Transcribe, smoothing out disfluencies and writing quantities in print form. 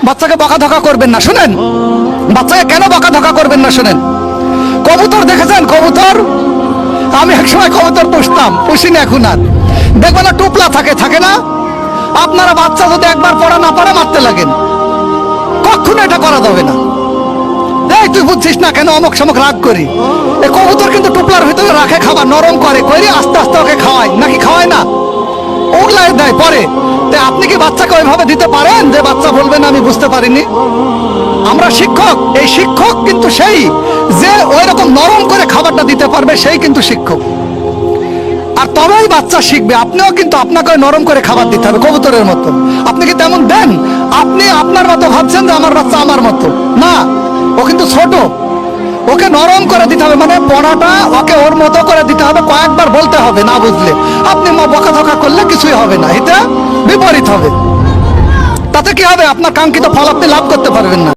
বাচ্চাকে বকাধকা করবেন না। শুনেন, বাচ্চাকে কেন বকাধকা করবেন না শুনেন। কবুতর দেখেছেন? কবুতর, আমি একসময় কবুতর পুষতাম, পুষিনি এখন আর। দেখবেন না টুপলা থাকে, থাকে না? আপনারা বাচ্চা যদি একবার পড়া না পারে মারতে লাগেন, কখনো এটা করা যাবে না। এই তুই বুঝছিস না কেন, অমুক সমক রাগ করি। এই কবুতর কিন্তু টুপলার ভিতরে রাখে খাবার, নরম করে করি, আস্তে আস্তে ওকে খাওয়ায়, নাকি খাওয়ায় না? ওগুলাই দেয় পরে। তাই আপনি কি বাচ্চাকে ওইভাবে দিতে পারেন যে বাচ্চা বলবেন আমি বুঝতে পারিনি? আমরা শিক্ষক, এই শিক্ষক কিন্তু সেই যে ওই রকম নরম করে খাবারটা দিতে পারবে, সেই কিন্তু শিক্ষক। আর তবেই বাচ্চা শিখবে। আপনিও কিন্তু আপনাকে নরম করে খাবার দিতে হবে কবুতরের মতো। আপনি কি তেমন দেন? আপনি আপনার মতো ভাবছেন যে আমার বাচ্চা আমার মতো না, ও কিন্তু ছোট, ওকে নরম করে দিতে হবে। মানে পড়াটা ওকে ওর মতো করে দিতে হবে, কয়েকবার বলতে হবে। না বুঝলে আপনি বকাঝকা করলে কিছুই হবে না, এটা বিপরীত হবে। তাতে কি হবে? আপনার কাঙ্ক্ষিত ফল আপনি লাভ করতে পারবেন না।